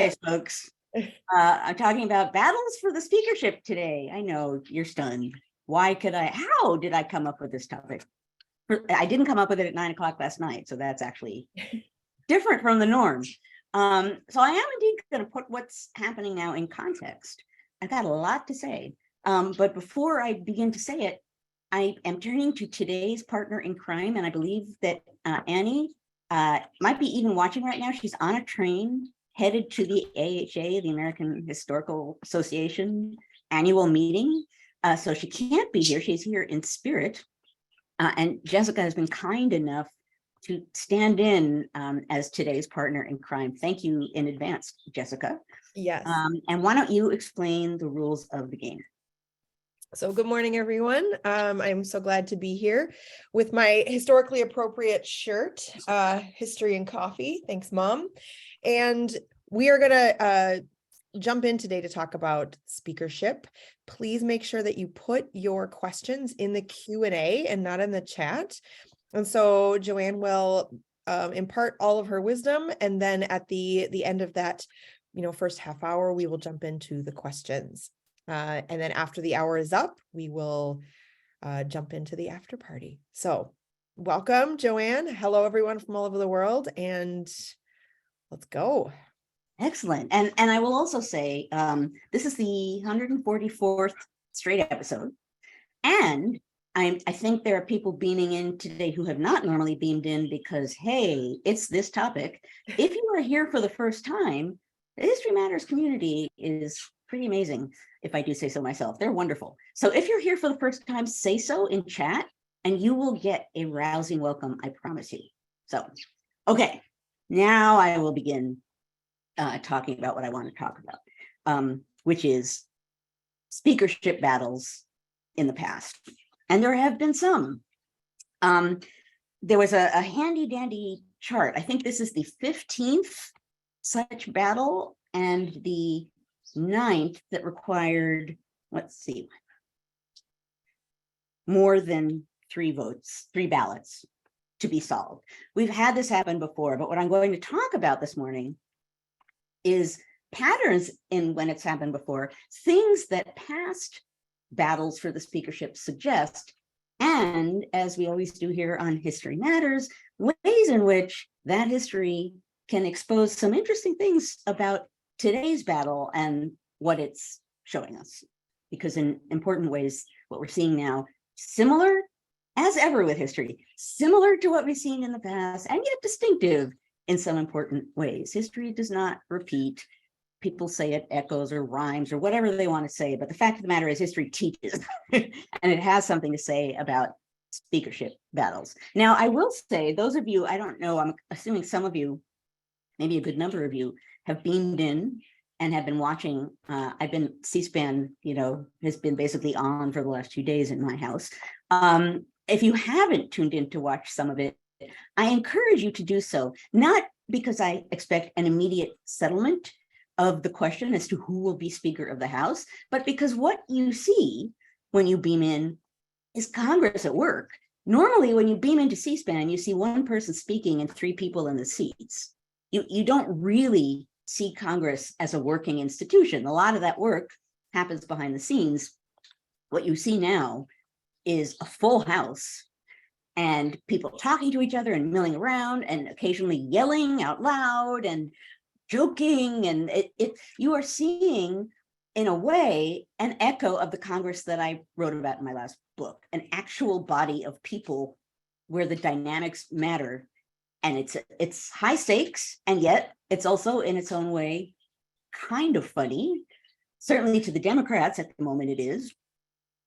Hey, folks. I'm talking about battles for the speakership today. I know you're stunned. How did I come up with this topic? I didn't come up with it at 9 o'clock last night, so that's actually different from the norm. So I am indeed going to put what's happening now in context. I've got a lot to say, but before I begin to say it, I am turning to today's partner in crime, and I believe that Annie might be even watching right now. She's on a train headed to the AHA, the American Historical Association annual meeting. So she can't be here. She's here in spirit. And Jessica has been kind enough to stand in as today's partner in crime. Thank you in advance, Jessica. Yes. And why don't you explain the rules of the game? So good morning, everyone. I'm so glad to be here with my historically appropriate shirt, History and Coffee. Thanks, Mom. And we are going to jump in today to talk about speakership. Please make sure that you put your questions in the Q&A and not in the chat. And so Joanne will impart all of her wisdom. And then at the end of that, first half hour, we will jump into the questions. And then after the hour is up, we will jump into the after party. So welcome, Joanne. Hello, everyone from all over the world. And let's go. Excellent. And I will also say, this is the 144th straight episode. And I think there are people beaming in today who have not normally beamed in because, hey, it's this topic. If you are here for the first time, the History Matters community is pretty amazing, if I do say so myself. They're wonderful. So if you're here for the first time, say so in chat, and you will get a rousing welcome, I promise you. So, okay, now I will begin talking about what I want to talk about, which is speakership battles in the past. And there have been some. There was a handy dandy chart. I think this is the 15th such battle and the 9th that required, let's see, more than 3 ballots to be solved. We've had this happen before, but what I'm going to talk about this morning is patterns in when it's happened before, things that past battles for the speakership suggest, and as we always do here on History Matters, ways in which that history can expose some interesting things about today's battle and what it's showing us. Because in important ways, what we're seeing now, similar as ever with history, similar to what we've seen in the past, and yet distinctive in some important ways. History does not repeat. People say it echoes or rhymes or whatever they want to say, but the fact of the matter is history teaches, and it has something to say about speakership battles. Now, I will say, those of you, I don't know, I'm assuming some of you, maybe a good number of you, have beamed in and have been watching. I've been, C-SPAN, has been basically on for the last 2 days in my house. If you haven't tuned in to watch some of it, I encourage you to do so, not because I expect an immediate settlement of the question as to who will be Speaker of the House, but because what you see when you beam in is Congress at work. Normally, when you beam into C-SPAN, you see one person speaking and 3 people in the seats. You don't really see Congress as a working institution. A lot of that work happens behind the scenes. What you see now is a full house and people talking to each other and milling around and occasionally yelling out loud and joking. And you are seeing, in a way, an echo of the Congress that I wrote about in my last book, an actual body of people where the dynamics matter. And it's high stakes, and yet it's also in its own way kind of funny. Certainly to the Democrats at the moment it is.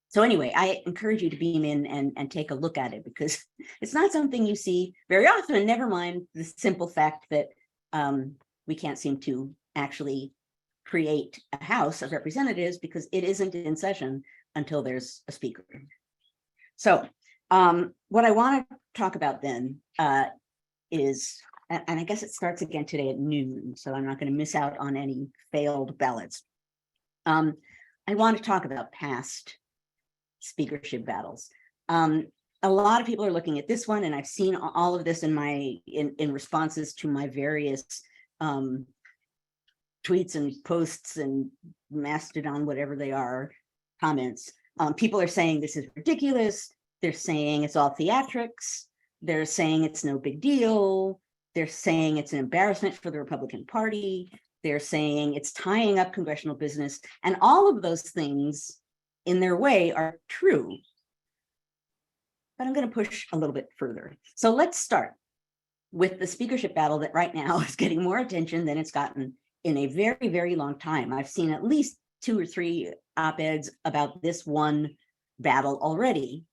So anyway, I encourage you to beam in and take a look at it, because it's not something you see very often, never mind the simple fact that we can't seem to actually create a House of Representatives because it isn't in session until there's a speaker. So what I want to talk about then is, and I guess it starts again today at noon, so I'm not going to miss out on any failed ballots. I want to talk about past speakership battles. A lot of people are looking at this one, and I've seen all of this in responses to my various tweets and posts and Mastodon, whatever they are, comments. People are saying this is ridiculous. They're saying it's all theatrics. They're saying it's no big deal. They're saying it's an embarrassment for the Republican Party. They're saying it's tying up congressional business. And all of those things in their way are true. But I'm going to push a little bit further. So let's start with the speakership battle that right now is getting more attention than it's gotten in a very, very long time. I've seen at least 2 or 3 op-eds about this one battle already.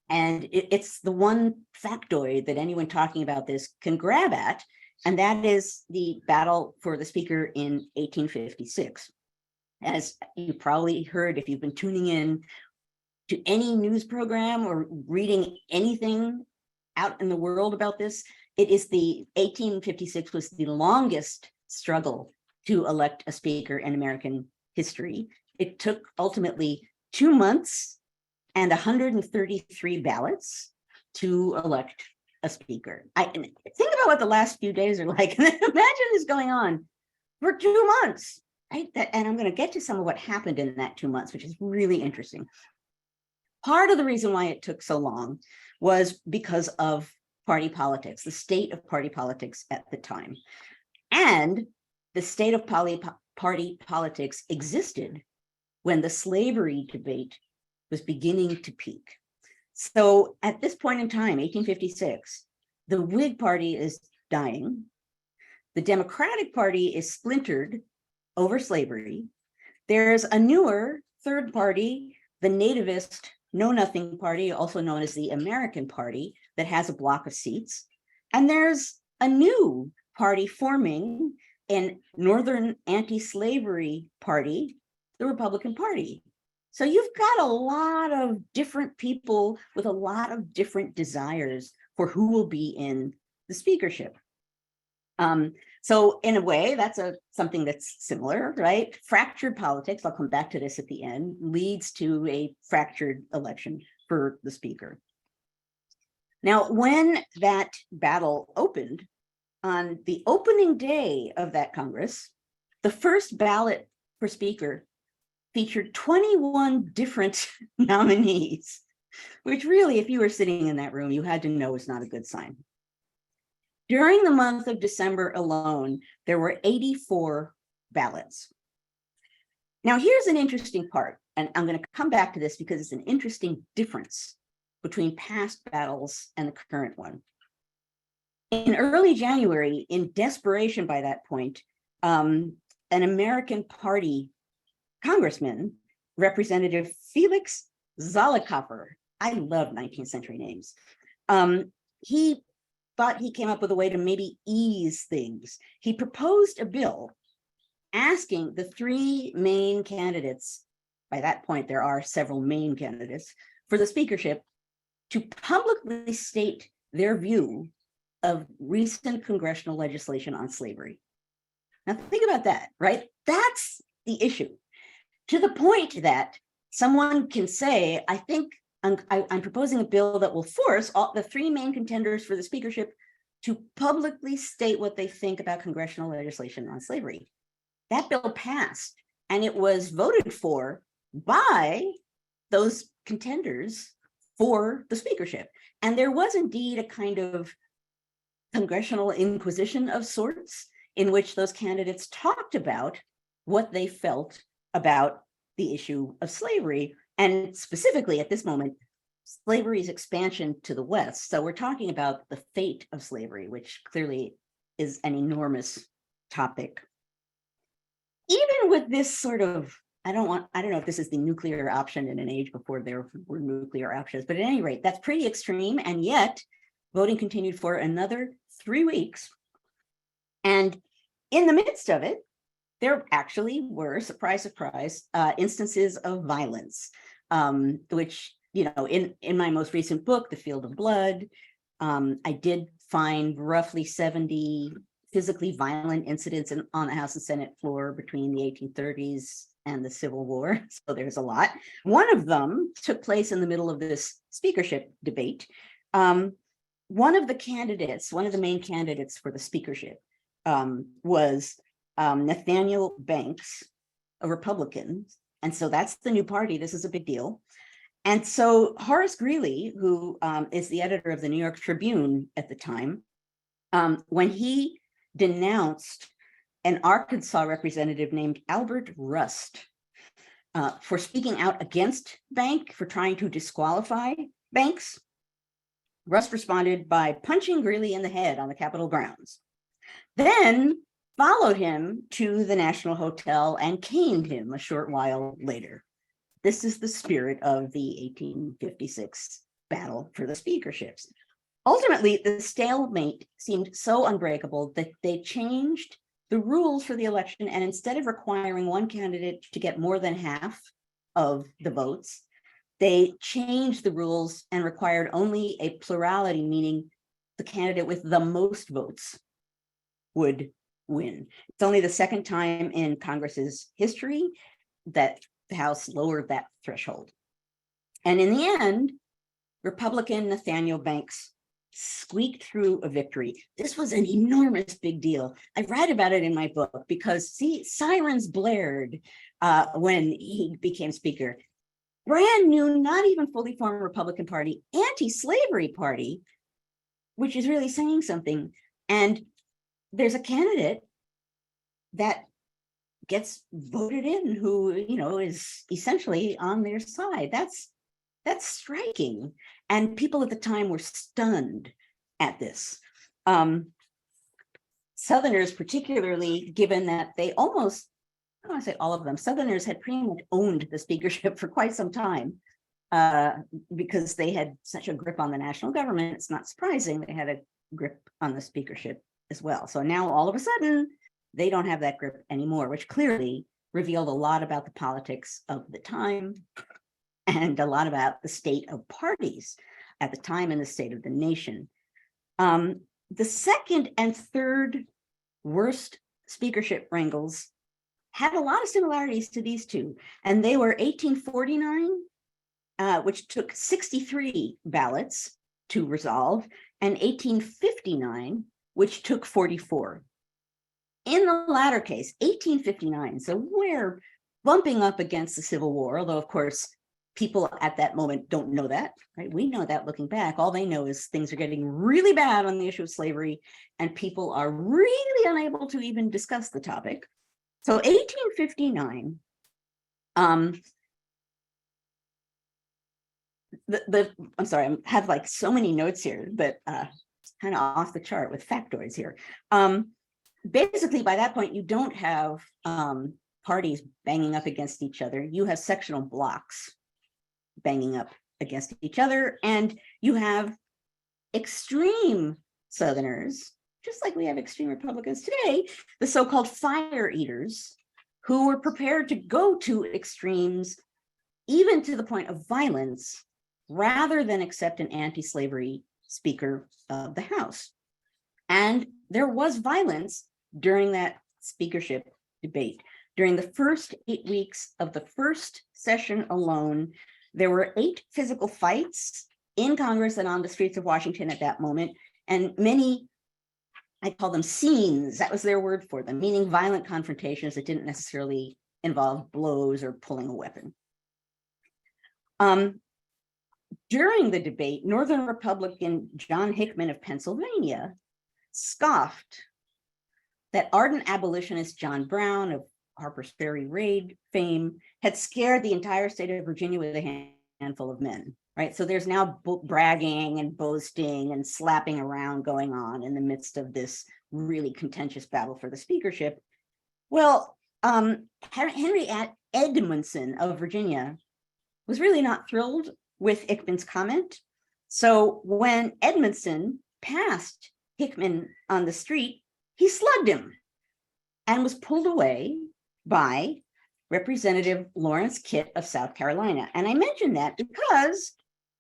And it's the one factoid that anyone talking about this can grab at, and that is the battle for the speaker in 1856. As you probably heard if you've been tuning in to any news program or reading anything out in the world about this, it is the 1856 was the longest struggle to elect a speaker in American history. It took ultimately 2 months and 133 ballots to elect a speaker. I think about what the last few days are like. Imagine this going on for 2 months, right? And I'm going to get to some of what happened in that 2 months, which is really interesting. Part of the reason why it took so long was because of party politics, the state of party politics at the time. And the state of party politics existed when the slavery debate was beginning to peak. So at this point in time, 1856, the Whig Party is dying. The Democratic Party is splintered over slavery. There's a newer third party, the nativist Know-Nothing Party, also known as the American Party, that has a block of seats. And there's a new party forming, a Northern anti-slavery party, the Republican Party. So you've got a lot of different people with a lot of different desires for who will be in the speakership. So in a way, that's something that's similar, right? Fractured politics, I'll come back to this at the end, leads to a fractured election for the speaker. Now, when that battle opened, on the opening day of that Congress, the first ballot for speaker featured 21 different nominees, which really, if you were sitting in that room, you had to know was not a good sign. During the month of December alone, there were 84 ballots. Now, here's an interesting part, and I'm going to come back to this because it's an interesting difference between past battles and the current one. In early January, in desperation by that point, an American Party congressman, Representative Felix Zollicoffer, I love 19th century names, he thought he came up with a way to maybe ease things. He proposed a bill asking the 3 main candidates, by that point there are several main candidates, for the speakership to publicly state their view of recent congressional legislation on slavery. Now think about that, right? That's the issue. To the point that someone can say, I think I'm proposing a bill that will force all the 3 main contenders for the speakership to publicly state what they think about congressional legislation on slavery. That bill passed, and it was voted for by those contenders for the speakership. And there was indeed a kind of congressional inquisition of sorts in which those candidates talked about what they felt about the issue of slavery, and specifically at this moment, slavery's expansion to the West. So we're talking about the fate of slavery, which clearly is an enormous topic. Even with this sort of, I don't know if this is the nuclear option in an age before there were nuclear options, but at any rate, that's pretty extreme. And yet voting continued for another 3 weeks. And in the midst of it, there actually were, surprise, surprise, instances of violence, which, you know, in my most recent book, The Field of Blood, I did find roughly 70 physically violent incidents on the House and Senate floor between the 1830s and the Civil War. So there's a lot. One of them took place in the middle of this speakership debate. One of the main candidates for the speakership was Nathaniel Banks, a Republican. And so that's the new party. This is a big deal. And so Horace Greeley, who is the editor of the New York Tribune at the time, when he denounced an Arkansas representative named Albert Rust for speaking out against Bank, for trying to disqualify Banks, Rust responded by punching Greeley in the head on the Capitol grounds, then followed him to the National Hotel and caned him a short while later. This is the spirit of the 1856 battle for the speakerships. Ultimately, the stalemate seemed so unbreakable that they changed the rules for the election, and instead of requiring one candidate to get more than half of the votes, they changed the rules and required only a plurality, meaning the candidate with the most votes would win. It's only the second time in Congress's history that the House lowered that threshold. And in the end, Republican Nathaniel Banks squeaked through a victory. This was an enormous big deal. I write about it in my book because, see, sirens blared when he became speaker. Brand new, not even fully formed Republican Party, anti-slavery party, which is really saying something. And there's a candidate that gets voted in who, is essentially on their side. That's striking. And people at the time were stunned at this. Southerners, particularly, given that they almost, I don't want to say all of them, Southerners had pretty much owned the speakership for quite some time because they had such a grip on the national government. It's not surprising they had a grip on the speakership as well. So now all of a sudden, they don't have that grip anymore, which clearly revealed a lot about the politics of the time and a lot about the state of parties at the time and the state of the nation. The second and third worst speakership wrangles had a lot of similarities to these two, and they were 1849, which took 63 ballots to resolve, and 1859, which took 44. In the latter case, 1859, so we're bumping up against the Civil War, although of course, people at that moment don't know that, right? We know that looking back. All they know is things are getting really bad on the issue of slavery, and people are really unable to even discuss the topic. So 1859, I'm sorry, I have like so many notes here, but it's kind of off the chart with factoids here. Basically, by that point, you don't have parties banging up against each other. You have sectional blocks banging up against each other, and you have extreme Southerners, just like we have extreme Republicans today, the so-called fire eaters, who were prepared to go to extremes, even to the point of violence, rather than accept an anti-slavery Speaker of the House. And there was violence during that speakership debate. During the first 8 weeks of the first session alone, there were 8 physical fights in Congress and on the streets of Washington at that moment, and many, I call them scenes, that was their word for them, meaning violent confrontations that didn't necessarily involve blows or pulling a weapon. During the debate, Northern Republican John Hickman of Pennsylvania scoffed that ardent abolitionist John Brown of Harper's Ferry raid fame had scared the entire state of Virginia with a handful of men, right? So there's now bragging and boasting and slapping around going on in the midst of this really contentious battle for the speakership. Well, Henry Edmundson of Virginia was really not thrilled with Hickman's comment. So when Edmundson passed Hickman on the street, he slugged him and was pulled away by Representative Lawrence Kit of South Carolina. And I mention that because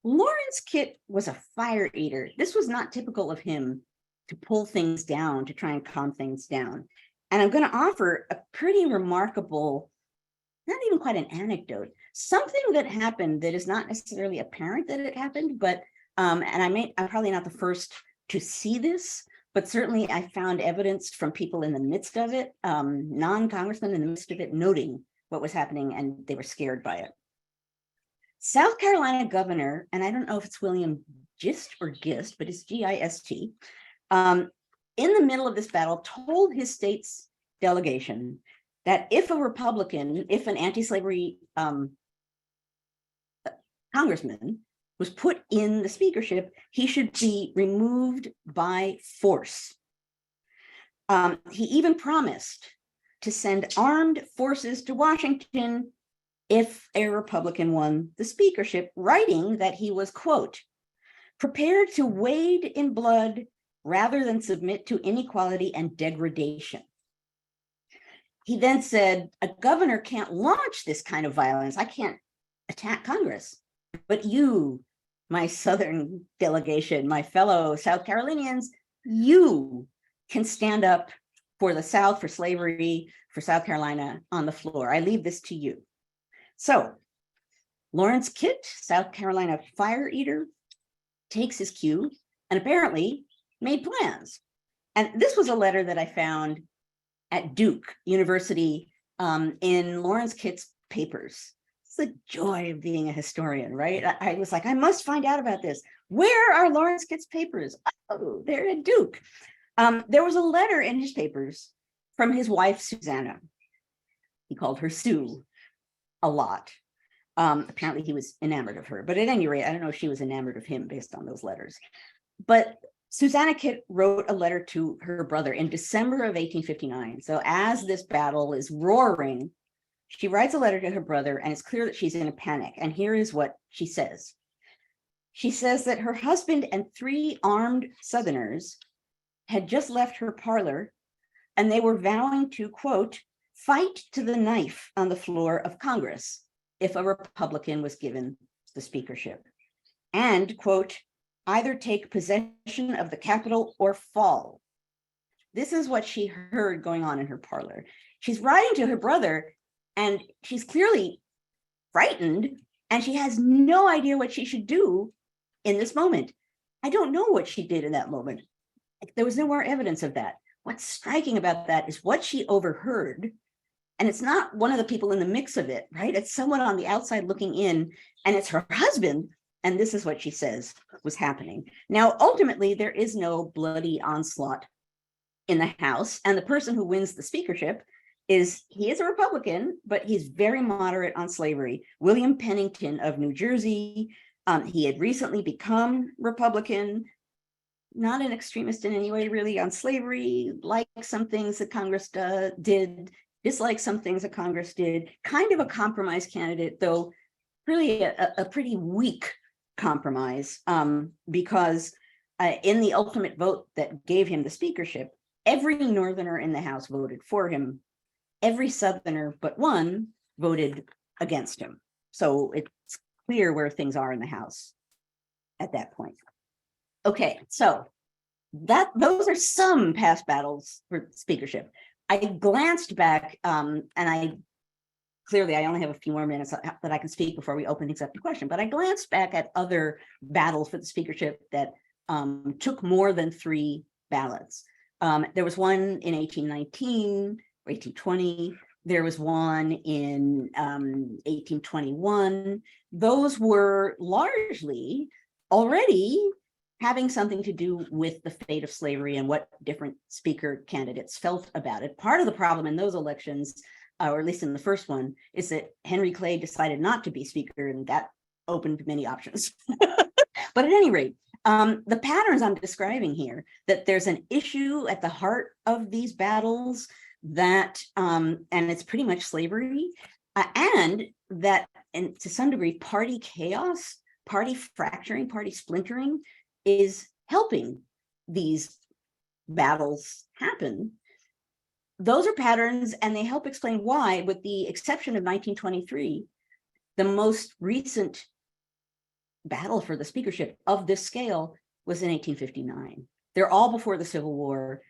Lawrence Kit was a fire eater. This was not typical of him to pull things down, to try and calm things down. And I'm going to offer a pretty remarkable, not even quite an anecdote, something that happened that is not necessarily apparent that it happened, but, and I'm probably not the first to see this, but certainly I found evidence from people in the midst of it, non-congressmen in the midst of it, noting what was happening, and they were scared by it. South Carolina governor, and I don't know if it's William Gist or Gist, but it's G-I-S-T, in the middle of this battle, told his state's delegation that if a Republican, if an anti-slavery congressman was put in the speakership, he should be removed by force. He even promised to send armed forces to Washington if a Republican won the speakership, writing that he was, quote, prepared to wade in blood rather than submit to inequality and degradation. He then said, a governor can't launch this kind of violence. I can't attack Congress, but you, my Southern delegation, my fellow South Carolinians, you can stand up for the South, for slavery, for South Carolina on the floor. I leave this to you. So Lawrence Kit, South Carolina fire eater, takes his cue and apparently made plans. And this was a letter that I found at Duke University in Lawrence Kitt's papers. It's the joy of being a historian, right? I was like, I must find out about this. Where are Lawrence Kitt's papers? Oh, they're at Duke. There was a letter in his papers from his wife, Susanna. He called her Sue a lot. Apparently he was enamored of her, but at any rate, I don't know if she was enamored of him based on those letters. But Susanna Kit wrote a letter to her brother in December of 1859. So as this battle is roaring, she writes a letter to her brother, and it's clear that she's in a panic. And here is what she says. She says that her husband and 3 armed Southerners had just left her parlor, and they were vowing to, quote, fight to the knife on the floor of Congress if a Republican was given the speakership, and, quote, either take possession of the Capitol or fall. This is what she heard going on in her parlor. She's writing to her brother, and she's clearly frightened, and she has no idea what she should do in this moment. I don't know what she did in that moment. There was no more evidence of that. What's striking about that is what she overheard. And it's not one of the people in the mix of it, right? It's someone on the outside looking in, and it's her husband. And this is what she says was happening. Now, ultimately, there is no bloody onslaught in the House. And the person who wins the speakership he is a Republican, but he's very moderate on slavery. William Pennington of New Jersey. He had recently become Republican, not an extremist in any way, really, on slavery, like some things that Congress did, dislike some things that Congress did, kind of a compromise candidate, though really a pretty weak compromise, because in the ultimate vote that gave him the speakership, every Northerner in the House voted for him. Every Southerner but one voted against him. So it's clear where things are in the House at that point. Okay, so those are some past battles for speakership. I glanced back, and I only have a few more minutes that I can speak before we open things up to question, but I glanced back at other battles for the speakership that took more than 3 ballots. There was one in 1819, 1820. There was one in 1821. Those were largely already having something to do with the fate of slavery and what different speaker candidates felt about it. Part of the problem in those elections, or at least in the first one, is that Henry Clay decided not to be speaker, and that opened many options. But at any rate, the patterns I'm describing here, that there's an issue at the heart of these battles, that, and it's pretty much slavery, and that, and to some degree, party chaos, party fracturing, party splintering is helping these battles happen. Those are patterns, and they help explain why, with the exception of 1923, the most recent battle for the speakership of this scale was in 1859. They're all before the Civil War.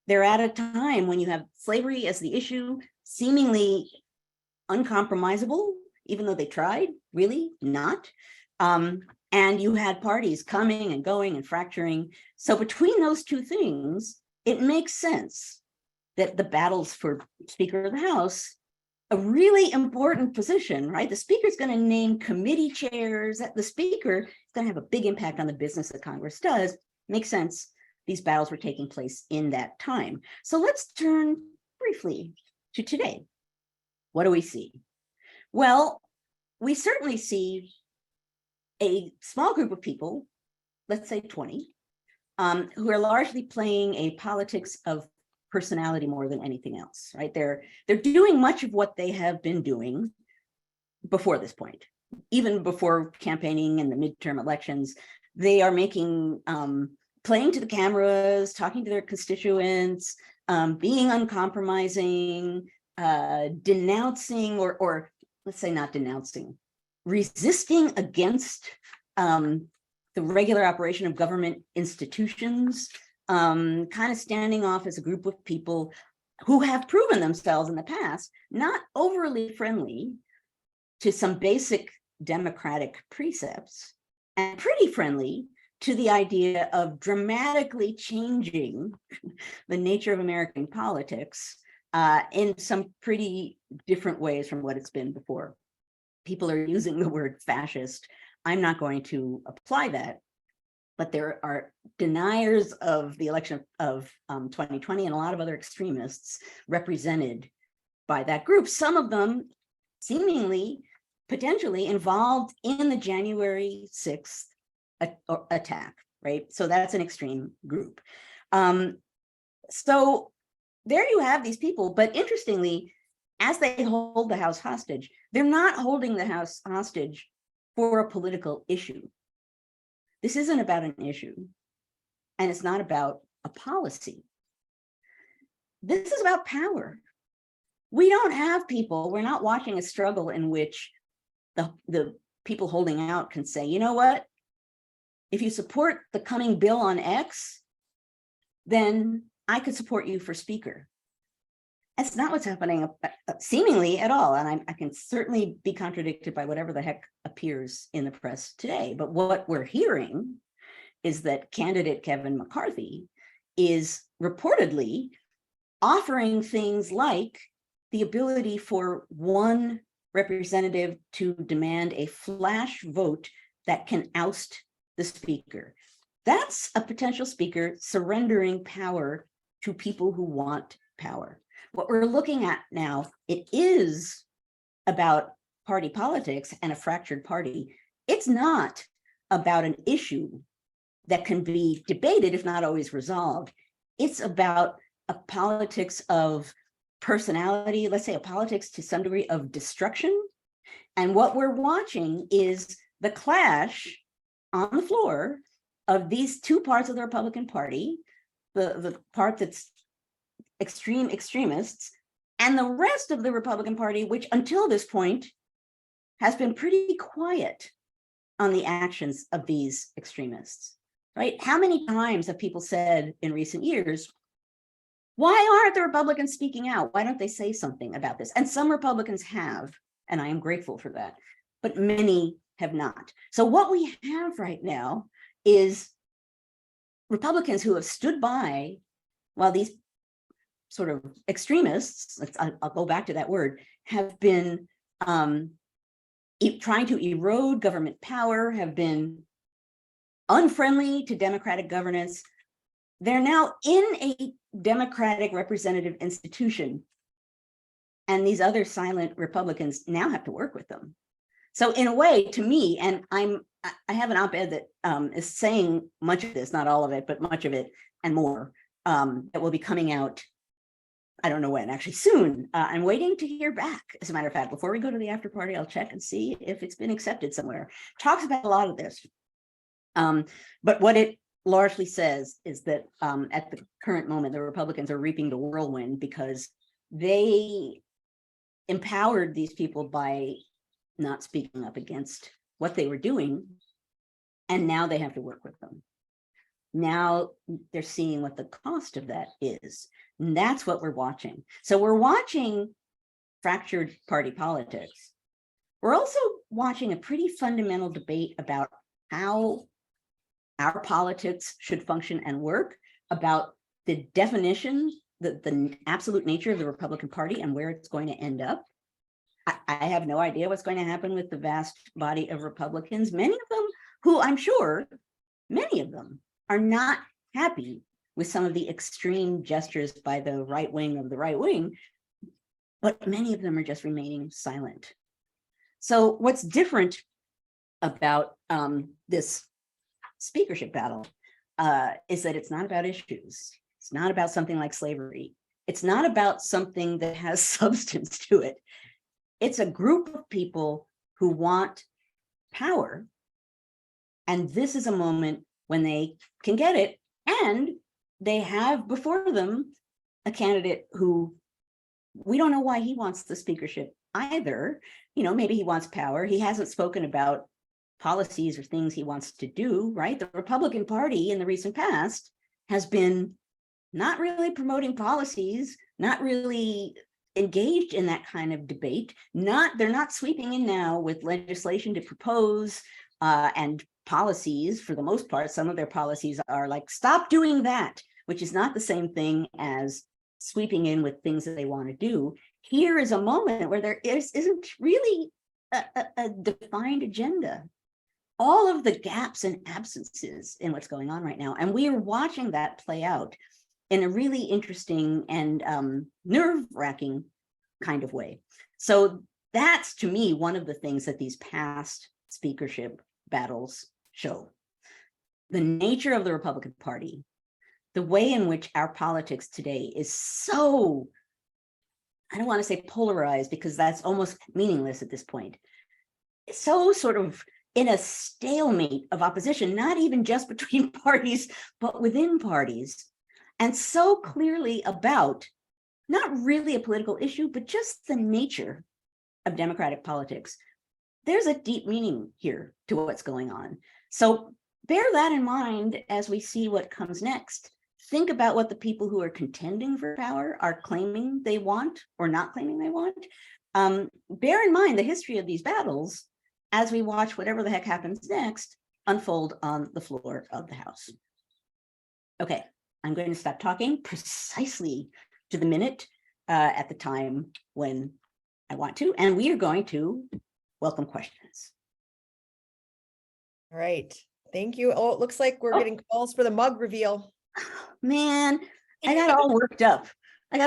They're at a time when you have slavery as the issue, seemingly uncompromisable, even though they tried, really not. And you had parties coming and going and fracturing. So between those two things, it makes sense that the battles for Speaker of the House, a really important position, right? The Speaker's going to name committee chairs. The Speaker is going to have a big impact on the business that Congress does. Makes sense. These battles were taking place in that time. So let's turn briefly to today. What do we see? Well, we certainly see a small group of people, let's say 20, who are largely playing a politics of personality more than anything else, right? They're doing much of what they have been doing before this point, even before campaigning and the midterm elections. They are making, playing to the cameras, talking to their constituents, being uncompromising, denouncing, or let's say not denouncing, resisting against the regular operation of government institutions, kind of standing off as a group of people who have proven themselves in the past not overly friendly to some basic democratic precepts and pretty friendly to the idea of dramatically changing the nature of American politics in some pretty different ways from what it's been before. People are using the word fascist. I'm not going to apply that, but there are deniers of the election of 2020 and a lot of other extremists represented by that group. Some of them seemingly, potentially involved in the January 6th attack, right? So that's an extreme group. So there you have these people, but interestingly, as they hold the House hostage, they're not holding the House hostage for a political issue. This isn't about an issue, and it's not about a policy. This is about power. We don't have people, we're not watching a struggle in which the people holding out can say, you know what, if you support the coming bill on X, then I could support you for Speaker. That's not what's happening seemingly at all. And I can certainly be contradicted by whatever the heck appears in the press today. But what we're hearing is that candidate Kevin McCarthy is reportedly offering things like the ability for one representative to demand a flash vote that can oust the Speaker. That's a potential Speaker surrendering power to people who want power. What we're looking at now, it is about party politics and a fractured party. It's not about an issue that can be debated, if not always resolved. It's about a politics of personality, let's say a politics to some degree of destruction. And what we're watching is the clash on the floor of these two parts of the Republican Party, the part that's extreme extremists, and the rest of the Republican Party, which until this point has been pretty quiet on the actions of these extremists, right? How many times have people said in recent years, why aren't the Republicans speaking out? Why don't they say something about this? And some Republicans have, and I am grateful for that, but many have not. So what we have right now is Republicans who have stood by while these sort of extremists, I'll go back to that word, have been trying to erode government power, have been unfriendly to democratic governance. They're now in a democratic representative institution, and these other silent Republicans now have to work with them. So in a way, to me, and I have an op-ed that is saying much of this, not all of it, but much of it and more, that will be coming out, I don't know when, actually soon. I'm waiting to hear back. As a matter of fact, before we go to the after party, I'll check and see if it's been accepted somewhere. Talks about a lot of this. But what it largely says is that at the current moment, the Republicans are reaping the whirlwind because they empowered these people by not speaking up against what they were doing. And now they have to work with them. Now they're seeing what the cost of that is. And that's what we're watching. So we're watching fractured party politics. We're also watching a pretty fundamental debate about how our politics should function and work, about the definition, the absolute nature of the Republican Party and where it's going to end up. I have no idea what's going to happen with the vast body of Republicans, many of them who I'm sure, many of them are not happy with some of the extreme gestures by the right wing of the right wing, but many of them are just remaining silent. So what's different about this speakership battle is that it's not about issues. It's not about something like slavery. It's not about something that has substance to it. It's a group of people who want power. And this is a moment when they can get it. And they have before them a candidate who we don't know why he wants the speakership either. You know, maybe he wants power. He hasn't spoken about policies or things he wants to do, right? The Republican Party in the recent past has been not really promoting policies, not really engaged in that kind of debate. They're not sweeping in now with legislation to propose and policies. For the most part, some of their policies are like, stop doing that, which is not the same thing as sweeping in with things that they want to do. Here is a moment where there isn't really a defined agenda. All of the gaps and absences in what's going on right now. And we are watching that play out in a really interesting and nerve-wracking kind of way. So that's, to me, one of the things that these past speakership battles show. The nature of the Republican Party, the way in which our politics today is so, I don't want to say polarized because that's almost meaningless at this point. It's so sort of in a stalemate of opposition, not even just between parties, but within parties. And so clearly about not really a political issue, but just the nature of democratic politics. There's a deep meaning here to what's going on. So bear that in mind as we see what comes next. Think about what the people who are contending for power are claiming they want or not claiming they want. Bear in mind the history of these battles as we watch whatever the heck happens next unfold on the floor of the House. Okay, I'm going to stop talking precisely to the minute at the time when I want to, and we are going to welcome questions. All right, thank you. Oh, it looks like we're getting calls for the mug reveal. Man, I got all worked up. And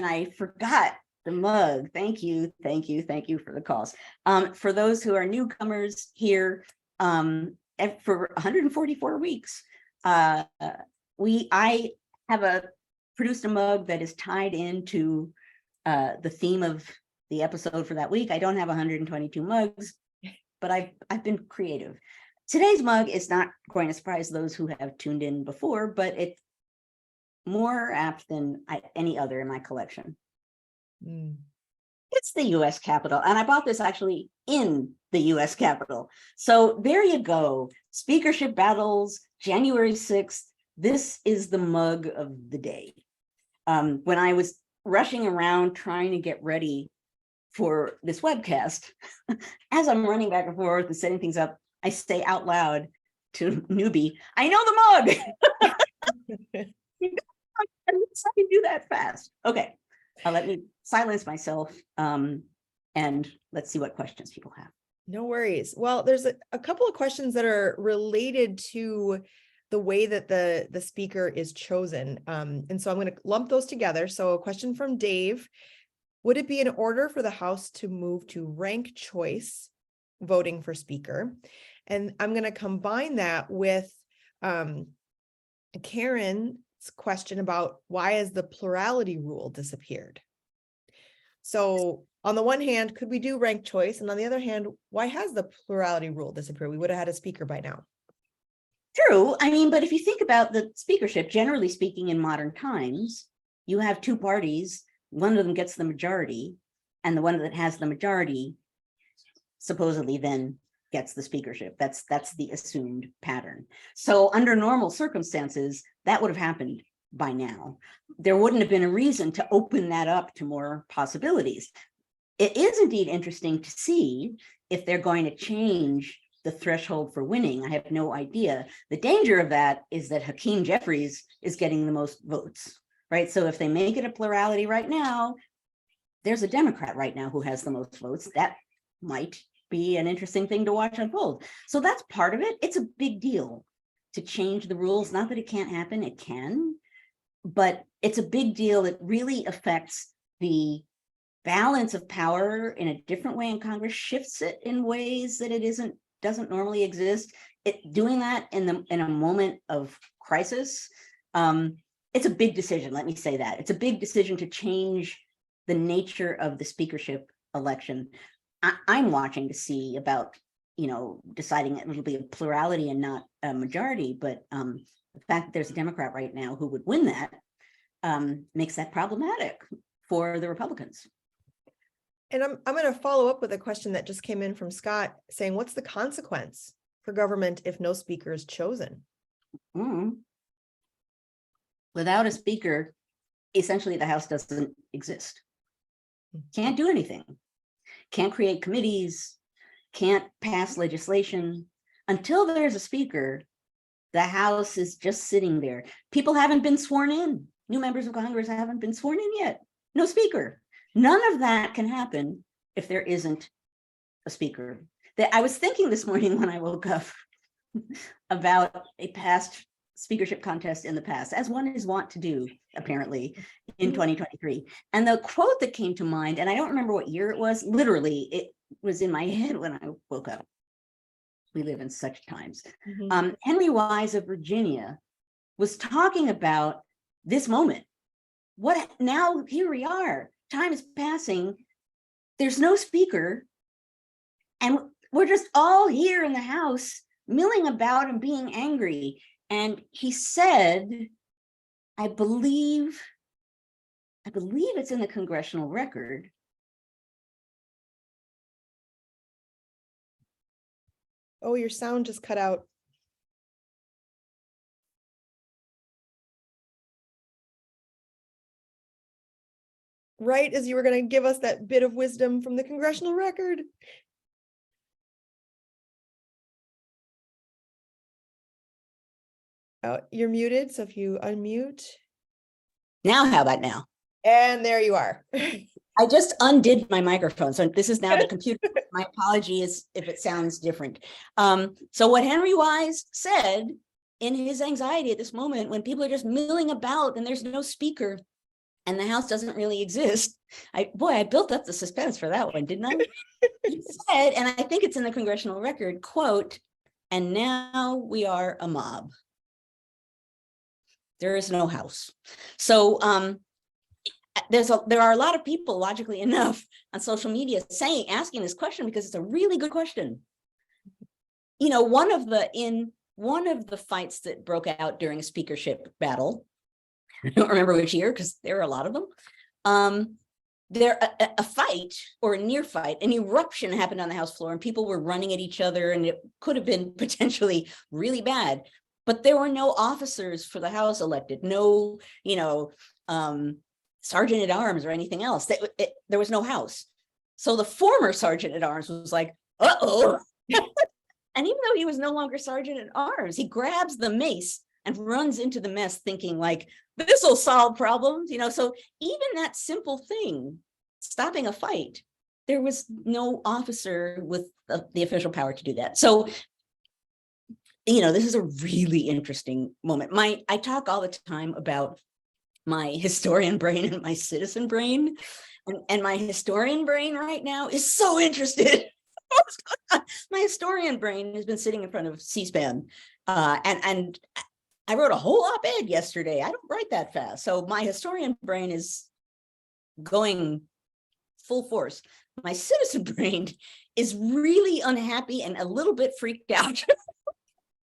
I forgot the mug. Thank you for the calls. For those who are newcomers here, for 144 weeks, I have produced a mug that is tied into the theme of the episode for that week. I don't have 122 mugs, but I've been creative. Today's mug is not going to surprise those who have tuned in before, but it's more apt than any other in my collection. It's the US Capitol, and I bought this actually in the US Capitol. So there you go. Speakership battles, January 6th. This is the mug of the day. When I was rushing around trying to get ready for this webcast, as I'm running back and forth and setting things up, I say out loud to newbie, I know the mug. I can do that fast. Okay, let me silence myself and let's see what questions people have. No worries. Well, there's a couple of questions that are related to the way that the speaker is chosen. And so I'm going to lump those together. So a question from Dave: would it be in order for the House to move to rank choice voting for speaker? And I'm going to combine that with Karen's question about why has the plurality rule disappeared? So on the one hand, could we do ranked choice? And on the other hand, why has the plurality rule disappeared? We would have had a speaker by now. True. I mean, but if you think about the speakership, generally speaking, in modern times, you have two parties. One of them gets the majority, and the one that has the majority supposedly then gets the speakership. That's the assumed pattern. So under normal circumstances, that would have happened by now. There wouldn't have been a reason to open that up to more possibilities. It is indeed interesting to see if they're going to change the threshold for winning. I have no idea. The danger of that is that Hakeem Jeffries is getting the most votes, right? So if they make it a plurality right now, there's a Democrat right now who has the most votes. That might be an interesting thing to watch unfold. So that's part of it. It's a big deal to change the rules. Not that it can't happen, it can, but it's a big deal. It really affects the balance of power in a different way, and Congress shifts it in ways that it doesn't normally exist. Doing that in a moment of crisis, it's a big decision. Let me say that. It's a big decision to change the nature of the speakership election. I'm watching to see about, deciding it'll be a plurality and not a majority, but the fact that there's a Democrat right now who would win that makes that problematic for the Republicans. And I'm going to follow up with a question that just came in from Scott saying, what's the consequence for government if no speaker is chosen? Without a speaker, essentially the House doesn't exist. Can't do anything. Can't create committees, can't pass legislation. Until there's a speaker, the House is just sitting there. People haven't been sworn in. New members of Congress haven't been sworn in yet. No speaker. None of that can happen if there isn't a speaker. I was thinking this morning when I woke up about a past speakership contest in the past, as one is wont to do, apparently, in 2023. And the quote that came to mind, and I don't remember what year it was, literally, it was in my head when I woke up. We live in such times. Henry Wise of Virginia was talking about this moment. Now here we are, time is passing, there's no speaker, and we're just all here in the House milling about and being angry. And he said, I believe it's in the congressional record. Oh, your sound just cut out. Right as you were going to give us that bit of wisdom from the congressional record. Oh, you're muted, so if you unmute. Now, how about now? And there you are. I just undid my microphone, so this is now the computer. My apologies if it sounds different. So what Henry Wise said in his anxiety at this moment, when people are just milling about and there's no speaker and the House doesn't really exist, I built up the suspense for that one, didn't I? He said, and I think it's in the congressional record, quote, "And now we are a mob. There is no House." So there are a lot of people, logically enough, on social media asking this question because it's a really good question. One of the fights that broke out during a speakership battle, I don't remember which year because there are a lot of them. A fight or a near fight, an eruption happened on the House floor, and people were running at each other, and it could have been potentially really bad. But there were no officers for the House elected, no, sergeant at arms or anything else. There was no House. So the former sergeant at arms was like, uh-oh. And even though he was no longer sergeant at arms, he grabs the mace and runs into the mess thinking like, this will solve problems. So even that simple thing, stopping a fight, there was no officer with the official power to do that. So this is a really interesting moment. I talk all the time about my historian brain and my citizen brain, and my historian brain right now is so interested. My historian brain has been sitting in front of C-SPAN, and I wrote a whole op-ed yesterday. I don't write that fast, so my historian brain is going full force. My citizen brain is really unhappy and a little bit freaked out.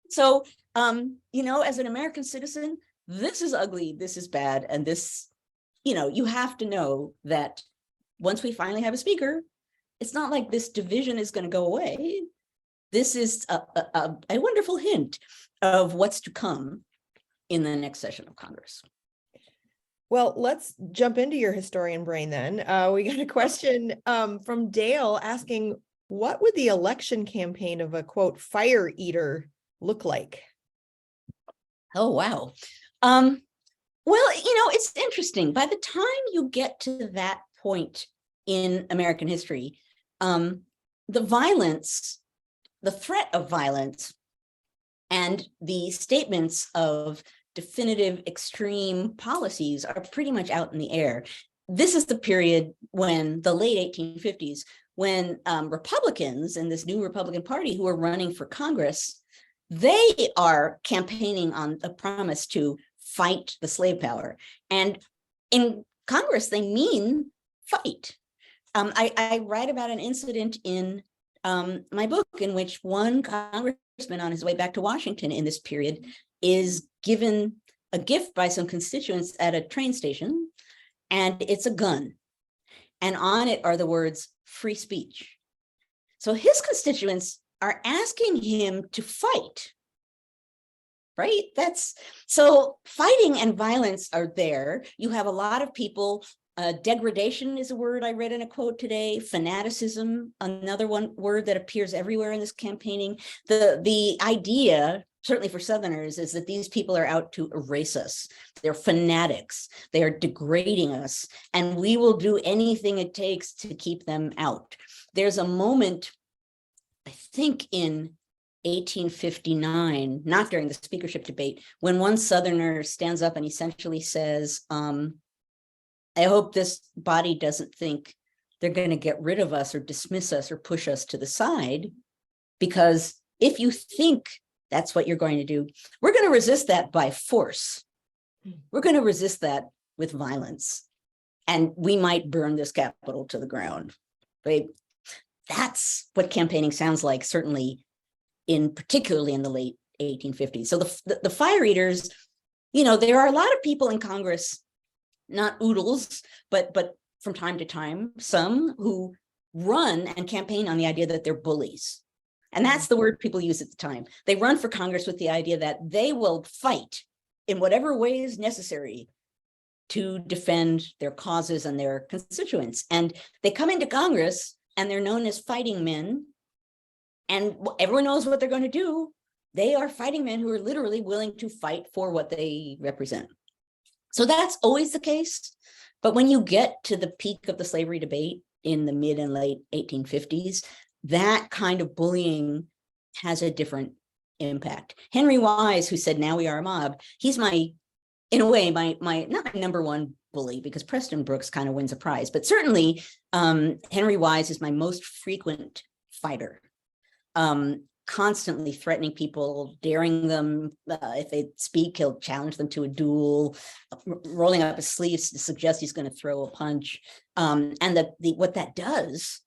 So, as an American citizen, this is ugly, this is bad, and this, you have to know that once we finally have a speaker, it's not like this division is going to go away. This is a wonderful hint of what's to come in the next session of Congress. Well, let's jump into your historian brain then. We got a question from Dale asking, what would the election campaign of a quote fire eater look like? Oh, wow. Well, it's interesting. By the time you get to that point in American history, the violence, the threat of violence, and the statements of definitive extreme policies are pretty much out in the air. This is the period when the late 1850s, when Republicans and this new Republican Party who are running for Congress, they are campaigning on a promise to fight the slave power. And in Congress, they mean fight. I write about an incident in my book in which one congressman on his way back to Washington in this period is given a gift by some constituents at a train station, and it's a gun. And on it are the words free speech. So his constituents are asking him to fight, right? So fighting and violence are there. You have a lot of people. Degradation is a word I read in a quote today. Fanaticism, another word that appears everywhere in this campaigning. The idea, certainly for Southerners, is that these people are out to erase us. They're fanatics. They are degrading us, and we will do anything it takes to keep them out. There's a moment, I think in 1859, not during the speakership debate, when one Southerner stands up and essentially says, I hope this body doesn't think they're going to get rid of us or dismiss us or push us to the side, because if you think that's what you're going to do, we're going to resist that by force. We're going to resist that with violence, and we might burn this Capitol to the ground. Right? That's what campaigning sounds like, certainly particularly in the late 1850s. So the fire eaters, there are a lot of people in Congress, not oodles, but from time to time, some who run and campaign on the idea that they're bullies. And that's the word people use at the time. They run for Congress with the idea that they will fight in whatever way is necessary to defend their causes and their constituents. And they come into Congress and they're known as fighting men. And everyone knows what they're going to do. They are fighting men who are literally willing to fight for what they represent. So that's always the case. But when you get to the peak of the slavery debate in the mid and late 1850s, that kind of bullying has a different impact. Henry Wise, who said, "Now we are a mob," he's in a way, my not my number one bully, because Preston Brooks kind of wins a prize, but certainly Henry Wise is my most frequent fighter. Constantly threatening people, daring them. If they speak, he'll challenge them to a duel, rolling up his sleeves to suggest he's going to throw a punch. And what that does,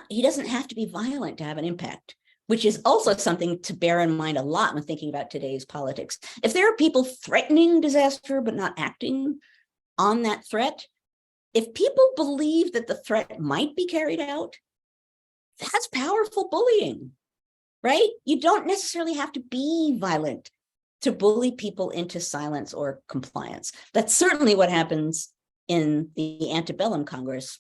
he doesn't have to be violent to have an impact, which is also something to bear in mind a lot when thinking about today's politics. If there are people threatening disaster but not acting on that threat, if people believe that the threat might be carried out, that's powerful bullying. Right? You don't necessarily have to be violent to bully people into silence or compliance. That's certainly what happens in the antebellum Congress.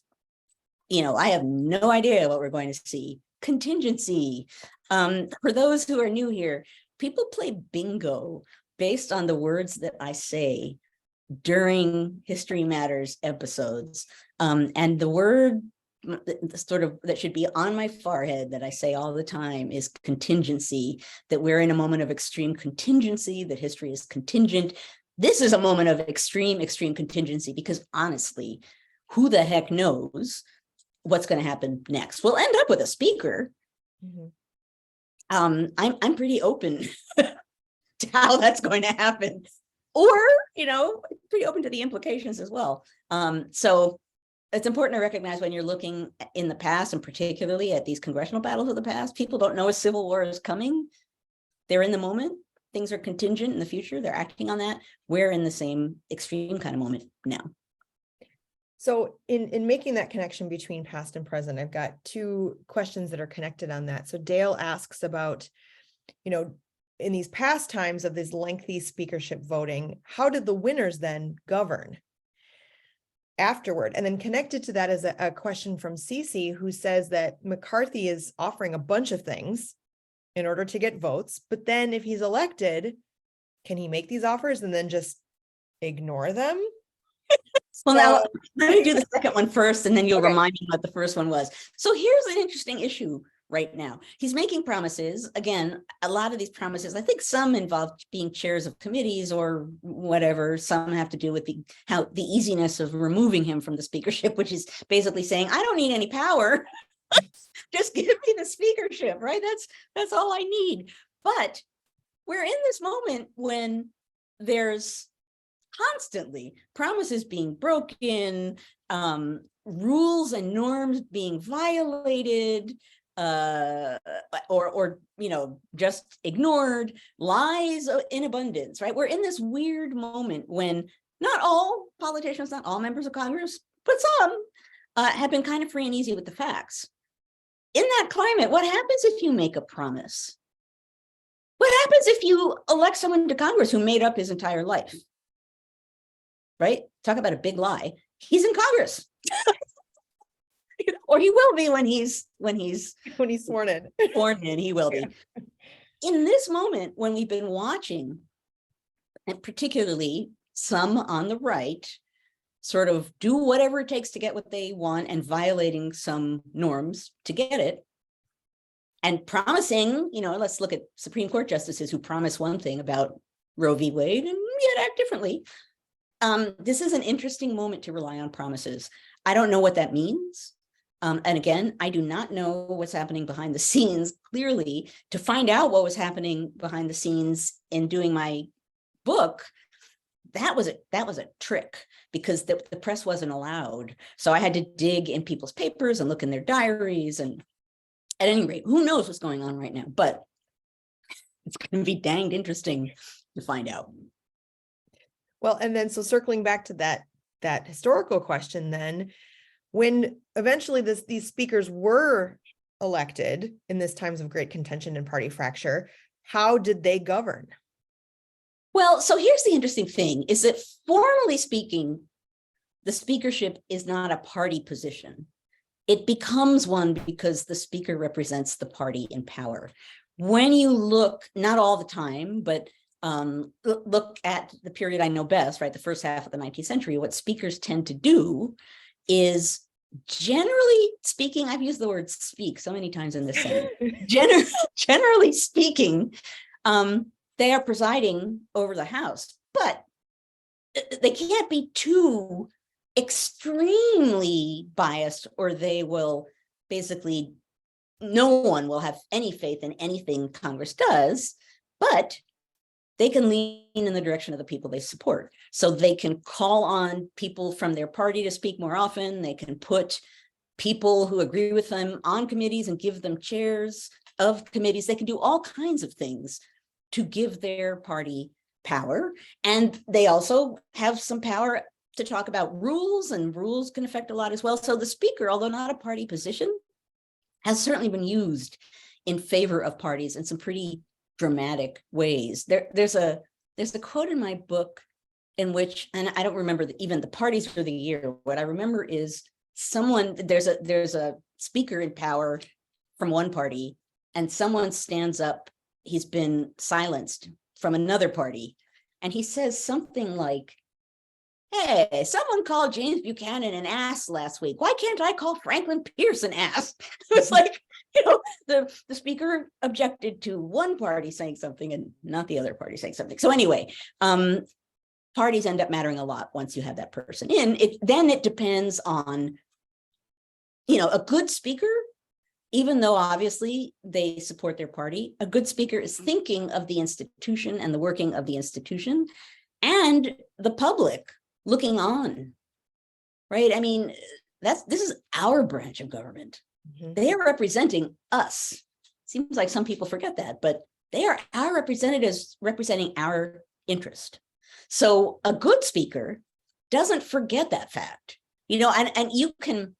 I have no idea what we're going to see. Contingency. For those who are new here, people play bingo based on the words that I say during History Matters episodes. And the word that should be on my forehead that I say all the time is contingency, that we're in a moment of extreme contingency, that history is contingent. This is a moment of extreme contingency, because honestly, who the heck knows what's going to happen next? We'll end up with a speaker. Mm-hmm. I'm pretty open to how that's going to happen, or, pretty open to the implications as well. So it's important to recognize when you're looking in the past, and particularly at these congressional battles of the past, people don't know a civil war is coming. They're in the moment. Things are contingent in the future. They're acting on that. We're in the same extreme kind of moment now. So in making that connection between past and present, I've got two questions that are connected on that. So Dale asks about, in these past times of this lengthy speakership voting, how did the winners then govern? afterward. And then connected to that is a question from Cece, who says that McCarthy is offering a bunch of things in order to get votes, but then if he's elected, can he make these offers and then just ignore them? Well, now let me do the second one first, and then you'll Okay. remind me what the first one was. So here's an interesting issue right now. He's making promises. Again, a lot of these promises, I think some involve being chairs of committees or whatever. Some have to do with the easiness of removing him from the speakership, which is basically saying, I don't need any power. Just give me the speakership, right? That's all I need. But we're in this moment when there's constantly promises being broken, rules and norms being violated, or just ignored, lies in abundance, right? We're in this weird moment when not all politicians, not all members of Congress, but some have been kind of free and easy with the facts. In that climate, what happens if you make a promise? What happens if you elect someone to Congress who made up his entire life? Right? Talk about a big lie. He's in Congress. Or he will be when he's sworn in. Sworn in, he will be. In this moment, when we've been watching, and particularly some on the right, sort of do whatever it takes to get what they want and violating some norms to get it, and promising, let's look at Supreme Court justices who promise one thing about Roe v. Wade and yet act differently. This is an interesting moment to rely on promises. I don't know what that means. And again, I do not know what's happening behind the scenes. Clearly, to find out what was happening behind the scenes in doing my book, that was a trick, because the press wasn't allowed. So I had to dig in people's papers and look in their diaries. And at any rate, who knows what's going on right now? But it's going to be danged interesting to find out. Well, and then so circling back to that historical question, then, when eventually these speakers were elected in this times of great contention and party fracture, how did they govern? Well, so here's the interesting thing, is that formally speaking, the speakership is not a party position. It becomes one because the speaker represents the party in power. When you look, not all the time, but look at the period I know best, right, the first half of the 19th century, what speakers tend to do is, generally speaking, I've used the word speak so many times in this sentence, generally speaking, they are presiding over the House, but they can't be too extremely biased, or they will basically, no one will have any faith in anything Congress does, but they can lean in the direction of the people they support. So they can call on people from their party to speak more often. They can put people who agree with them on committees and give them chairs of committees. They can do all kinds of things to give their party power. And they also have some power to talk about rules, and rules can affect a lot as well. So the speaker, although not a party position, has certainly been used in favor of parties in some pretty dramatic ways. There's a quote in my book in which, and I don't remember even the parties for the year. What I remember is there's a speaker in power from one party, and someone stands up. He's been silenced from another party, and he says something like, "Hey, someone called James Buchanan an ass last week. Why can't I call Franklin Pierce an ass?" It's like, the speaker objected to one party saying something and not the other party saying something. So anyway, parties end up mattering a lot once you have that person in. Then it depends on, a good speaker, even though obviously they support their party, a good speaker is thinking of the institution and the working of the institution and the public looking on, right? I mean, this is our branch of government. Mm-hmm. They are representing us. Seems like some people forget that, but they are our representatives representing our interest. So a good speaker doesn't forget that fact, and you can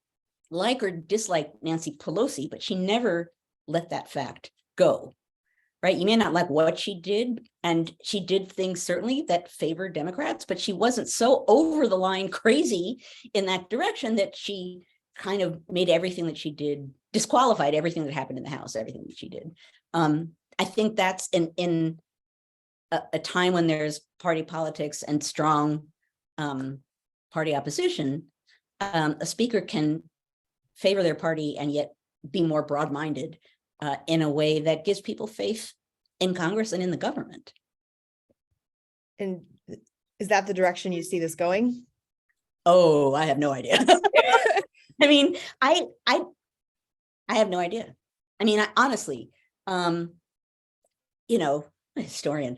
like or dislike Nancy Pelosi, but she never let that fact go. right? You may not like what she did, and she did things certainly that favored Democrats, but she wasn't so over the line crazy in that direction that she kind of made everything that she did, disqualified everything that happened in the House, everything that she did. I think that's in a time when there's party politics and strong party opposition, a speaker can favor their party and yet be more broad-minded in a way that gives people faith in Congress and in the government. And is that the direction you see this going? Oh, I have no idea. I mean, I have no idea. I mean, honestly, you know, a historian,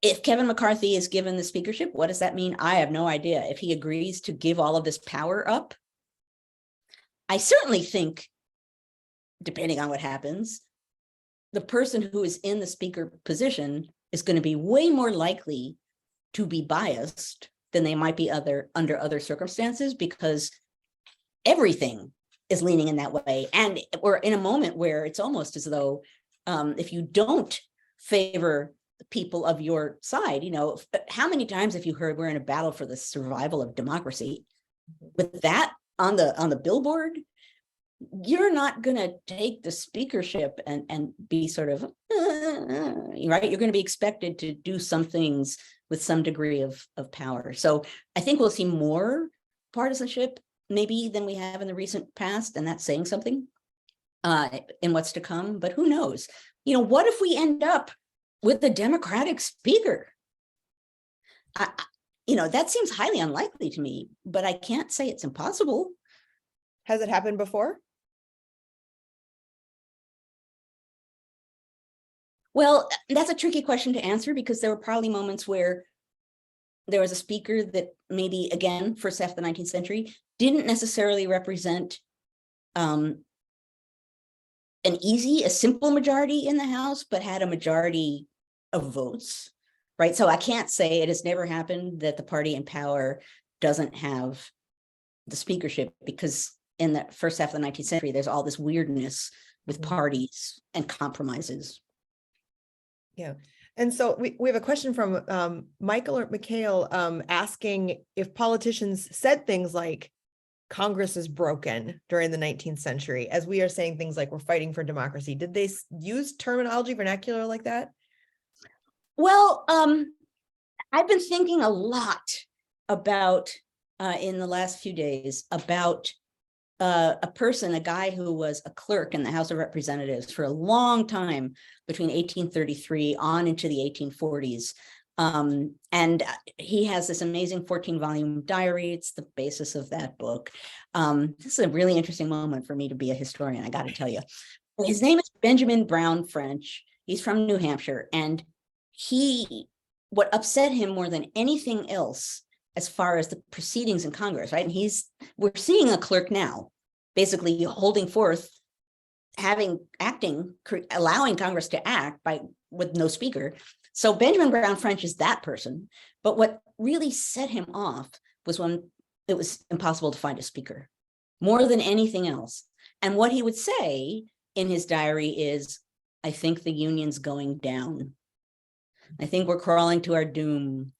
if Kevin McCarthy is given the speakership, what does that mean? I have no idea. If he agrees to give all of this power up, I certainly think, depending on what happens, the person who is in the speaker position is going to be way more likely to be biased than they might be under other circumstances, because everything is leaning in that way. And we're in a moment where it's almost as though if you don't favor the people of your side, you know, how many times have you heard we're in a battle for the survival of democracy? With that on the billboard, you're not going to take the speakership and be sort of right. You're going to be expected to do some things with some degree of power. So I think we'll see more partisanship maybe than we have in the recent past, and that's saying something in what's to come. But who knows? You know, what if we end up with a Democratic speaker? You know, that seems highly unlikely to me, but I can't say it's impossible. Has it happened before? Well, that's a tricky question to answer, because there were probably moments where there was a speaker that maybe, again, first half of the 19th century, didn't necessarily represent a simple majority in the House, but had a majority of votes, right? So I can't say it has never happened that the party in power doesn't have the speakership, because in the first half of the 19th century, there's all this weirdness with parties and compromises. Yeah. And so we have a question from Michael or Mikhail asking if politicians said things like Congress is broken during the 19th century, as we are saying things like we're fighting for democracy. Did they use terminology vernacular like that? Well, I've been thinking a lot about in the last few days about a guy who was a clerk in the House of Representatives for a long time, between 1833 on into the 1840s. And he has this amazing 14-volume diary. It's the basis of that book. This is a really interesting moment for me to be a historian, I got to tell you. His name is Benjamin Brown French. He's from New Hampshire. And what upset him more than anything else, as far as the proceedings in Congress, right? And we're seeing a clerk now, basically holding forth, allowing Congress to act with no speaker. So Benjamin Brown French is that person. But what really set him off was when it was impossible to find a speaker, more than anything else. And what he would say in his diary is, I think the union's going down. I think we're crawling to our doom.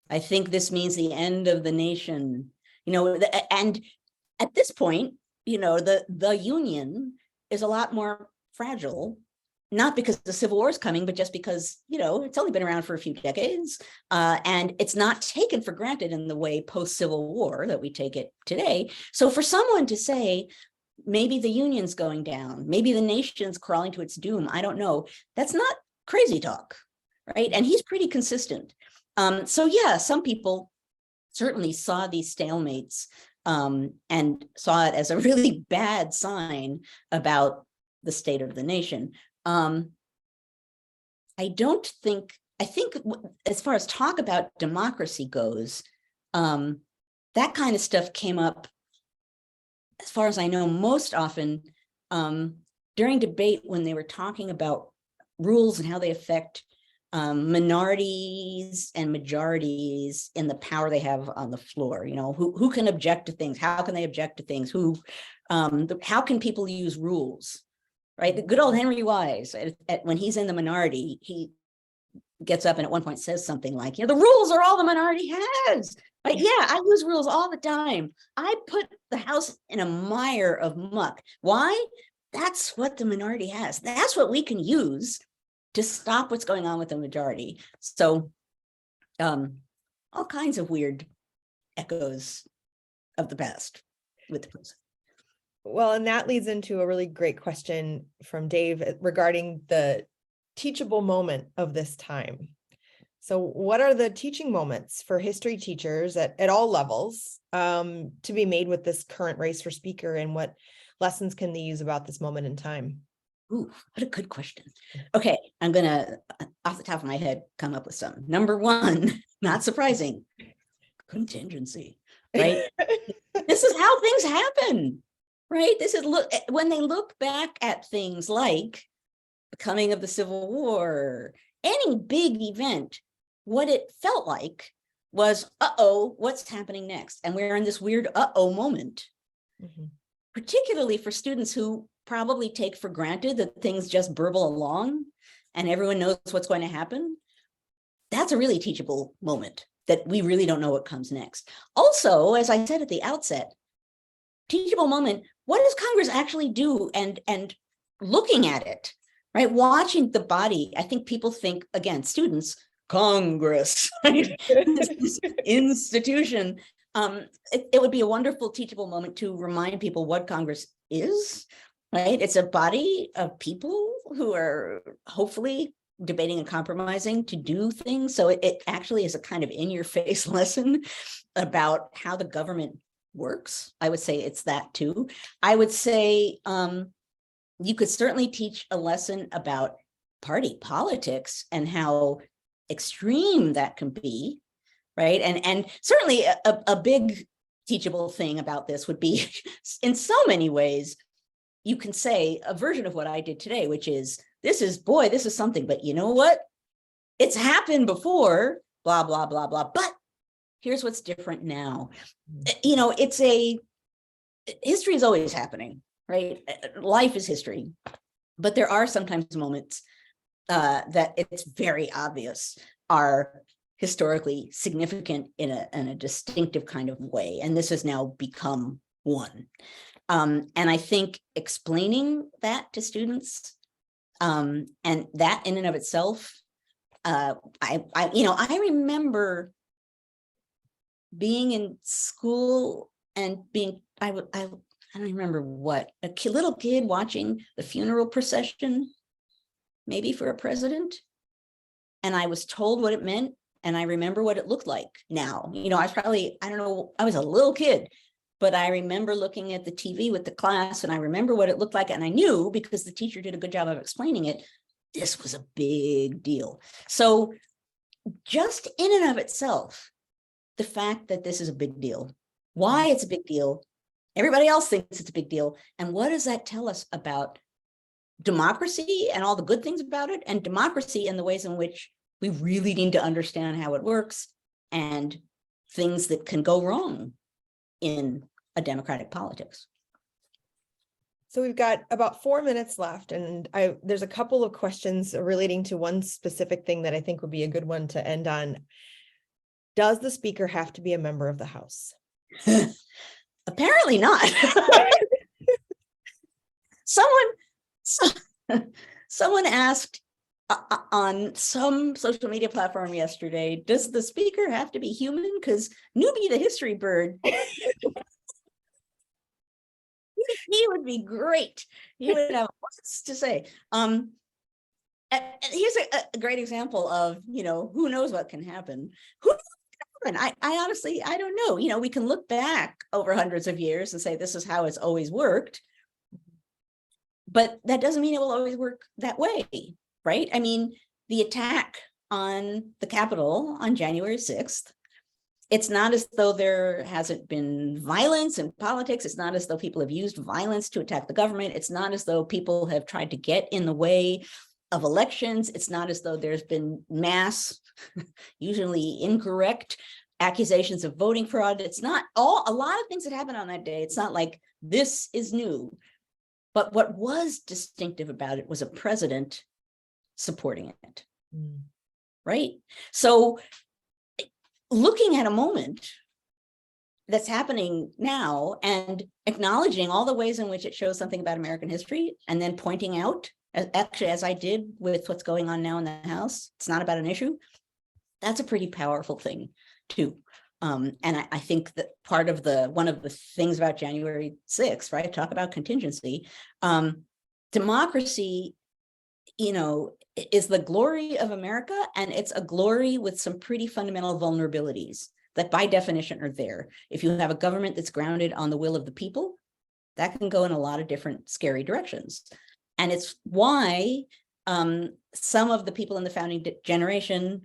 I think this means the end of the nation, you know, and at this point, you know, the union is a lot more fragile, not because the Civil War is coming, but just because, you know, it's only been around for a few decades, and it's not taken for granted in the way post-Civil War that we take it today. So for someone to say, maybe the union's going down, maybe the nation's crawling to its doom, I don't know, that's not crazy talk, right? And he's pretty consistent. So yeah, some people certainly saw these stalemates and saw it as a really bad sign about the state of the nation. I think as far as talk about democracy goes, that kind of stuff came up, as far as I know, most often during debate when they were talking about rules and how they affect minorities and majorities in the power they have on the floor. You know, who can object to things? How can they object to things? How can people use rules right? The good old Henry Wise, when he's in the minority, he gets up and at one point says something like, the rules are all the minority has. Right? Yeah, I use rules all the time. I put the house in a mire of muck. Why? That's what the minority has. That's what we can use to stop what's going on with the majority. So all kinds of weird echoes of the past with the present. Well, and that leads into a really great question from Dave regarding the teachable moment of this time. So what are the teaching moments for history teachers at all levels to be made with this current race for speaker, and what lessons can they use about this moment in time? Ooh, what a good question. Okay, I'm gonna, off the top of my head, come up with some. Number one, not surprising, contingency, right? This is how things happen, right? This is when they look back at things like the coming of the Civil War, any big event, what it felt like was, uh-oh, what's happening next? And we're in this weird uh-oh moment, particularly for students who probably take for granted that things just burble along and everyone knows what's going to happen. That's a really teachable moment, that we really don't know what comes next. Also, as I said at the outset, teachable moment, what does Congress actually do? And looking at it, right? Watching the body, I think people think, again, students, Congress, right? This institution. It would be a wonderful teachable moment to remind people what Congress is, right? It's a body of people who are hopefully debating and compromising to do things. So it actually is a kind of in-your-face lesson about how the government works. I would say it's that too. I would say you could certainly teach a lesson about party politics and how extreme that can be, right? And certainly a big teachable thing about this would be, in so many ways, you can say a version of what I did today, which is, this is something, but you know what? It's happened before, blah, blah, blah, blah, but here's what's different now. History is always happening, right? Life is history, but there are sometimes moments that it's very obvious are historically significant in a distinctive kind of way. And this has now become one. And I think explaining that to students, and that in and of itself, I remember being in school and being, I don't remember what, little kid watching the funeral procession, maybe for a president. And I was told what it meant. And I remember what it looked like now. I was probably, I don't know, I was a little kid, but I remember looking at the TV with the class and I remember what it looked like. And I knew, because the teacher did a good job of explaining it, this was a big deal. So just in and of itself, the fact that this is a big deal, why it's a big deal, everybody else thinks it's a big deal. And what does that tell us about democracy and all the good things about it, and democracy and the ways in which we really need to understand how it works and things that can go wrong in a democratic politics. So we've got about 4 minutes left, and there's a couple of questions relating to one specific thing that I think would be a good one to end on. Does the speaker have to be a member of the House? Apparently not. Someone asked on some social media platform yesterday, does the speaker have to be human? Because Newbie the history bird, he would be great. He would have lots to say. Here's a great example of, who knows what can happen. I honestly, I don't know. We can look back over hundreds of years and say, this is how it's always worked. But that doesn't mean it will always work that way, right? I mean, the attack on the Capitol on January 6th, it's not as though there hasn't been violence in politics. It's not as though people have used violence to attack the government. It's not as though people have tried to get in the way of elections. It's not as though there's been mass, usually incorrect accusations of voting fraud. It's not a lot of things that happened on that day. It's not like this is new. But what was distinctive about it was a president supporting it, right? So looking at a moment that's happening now and acknowledging all the ways in which it shows something about American history, and then pointing out, actually, as I did with what's going on now in the House, it's not about an issue. That's a pretty powerful thing too. And I think that one of the things about January 6th, right? Talk about contingency. Democracy, is the glory of America, and it's a glory with some pretty fundamental vulnerabilities that by definition are there. If you have a government that's grounded on the will of the people, that can go in a lot of different scary directions. And it's why some of the people in the founding generation,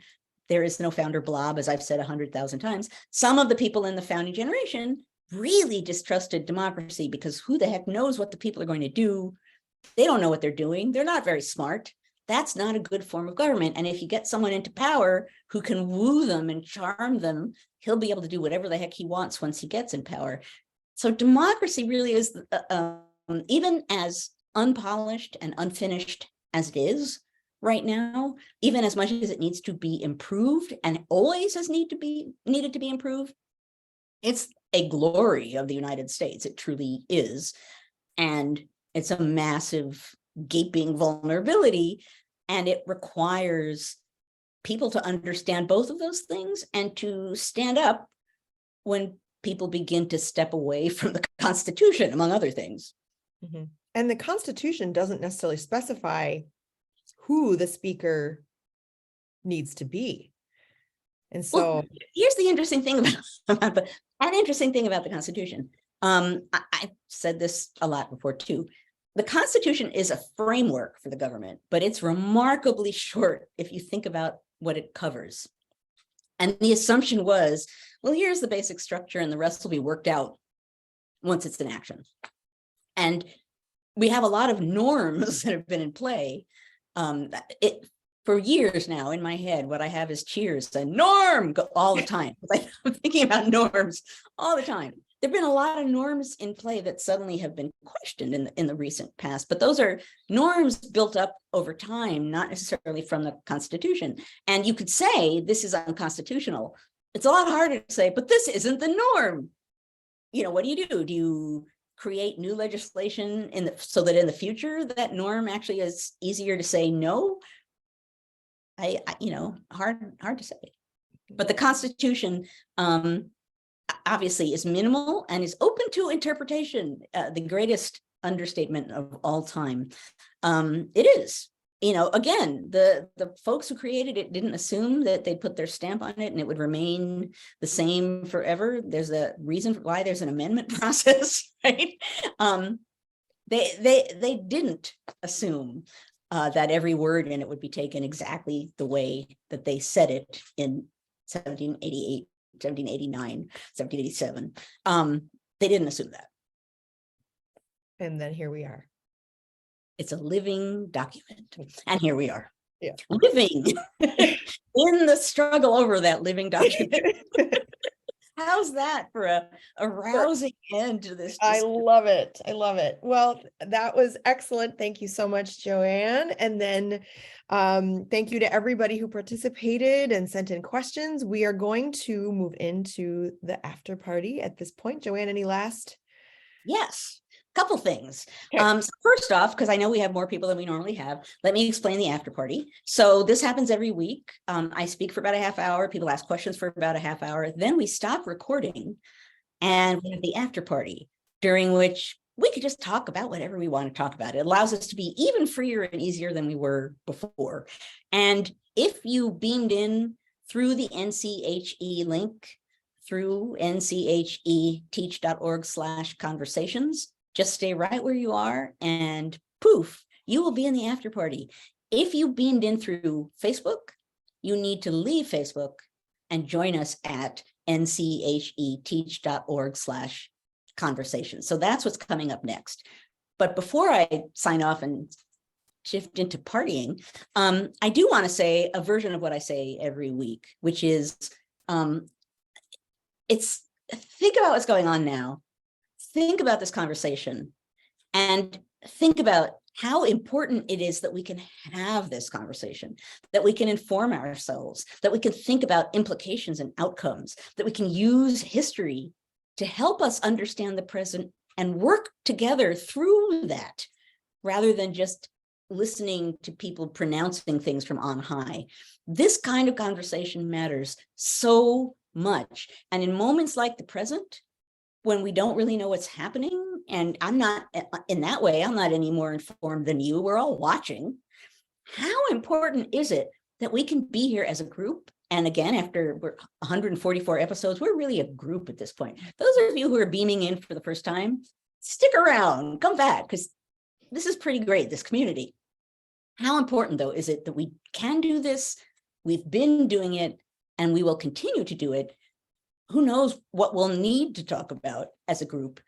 there is no founder blob, as I've said 100,000 times, some of the people in the founding generation really distrusted democracy, because who the heck knows what the people are going to do? They don't know what they're doing. They're not very smart. That's not a good form of government. And if you get someone into power who can woo them and charm them, he'll be able to do whatever the heck he wants once he gets in power. So democracy really is, even as unpolished and unfinished as it is right now, even as much as it needs to be improved and always has needed to be improved, it's a glory of the United States. It truly is. And it's a massive gaping vulnerability, and it requires people to understand both of those things and to stand up when people begin to step away from the Constitution, among other things. Mm-hmm. And the Constitution doesn't necessarily specify who the speaker needs to be. And so here's the interesting thing about the Constitution. I've said this a lot before too. The Constitution is a framework for the government, but it's remarkably short if you think about what it covers. And the assumption was, well, here's the basic structure and the rest will be worked out once it's in action. And we have a lot of norms that have been in play. For years now, in my head, what I have is Cheers and norm all the time. I'm thinking about norms all the time. There have been a lot of norms in play that suddenly have been questioned in the recent past, but those are norms built up over time, not necessarily from the Constitution. And you could say this is unconstitutional. It's a lot harder to say, but this isn't the norm. What do? Do you create new legislation so that in the future that norm actually is easier to say no? Hard to say. But the Constitution obviously is minimal and is open to interpretation, the greatest understatement of all time. It is, again, the folks who created it didn't assume that they'd put their stamp on it and it would remain the same forever. There's a reason why there's an amendment process, right? They didn't assume that every word in it would be taken exactly the way that they said it in 1788, 1789, 1787. They didn't assume that. And then here we are. It's a living document. And here we are. Yeah. Living in the struggle over that living document. How's that for a rousing end to this? I love it. I love it. Well, that was excellent. Thank you so much, Joanne. And then thank you to everybody who participated and sent in questions. We are going to move into the after party at this point. Joanne, any last? Yes. Couple things. Okay. So first off, because I know we have more people than we normally have, let me explain the after party. So this happens every week. I speak for about a half hour. People ask questions for about a half hour. Then we stop recording and we have the after party, during which we could just talk about whatever we want to talk about. It allows us to be even freer and easier than we were before. And if you beamed in through the NCHE link, through ncheteach.org/conversations, just stay right where you are and poof, you will be in the after party. If you beamed in through Facebook, you need to leave Facebook and join us at ncheteach.org/conversations. So that's what's coming up next. But before I sign off and shift into partying, I do want to say a version of what I say every week, which is think about what's going on now. Think about this conversation and think about how important it is that we can have this conversation, that we can inform ourselves, that we can think about implications and outcomes, that we can use history to help us understand the present and work together through that, rather than just listening to people pronouncing things from on high. This kind of conversation matters so much. And in moments like the present, when we don't really know what's happening, and I'm not, in that way, I'm not any more informed than you, we're all watching. How important is it that we can be here as a group? And again, after we're 144 episodes, we're really a group at this point. Those of you who are beaming in for the first time, stick around, come back, because this is pretty great, this community. How important, though, is it that we can do this? We've been doing it, and we will continue to do it. Who knows what we'll need to talk about as a group,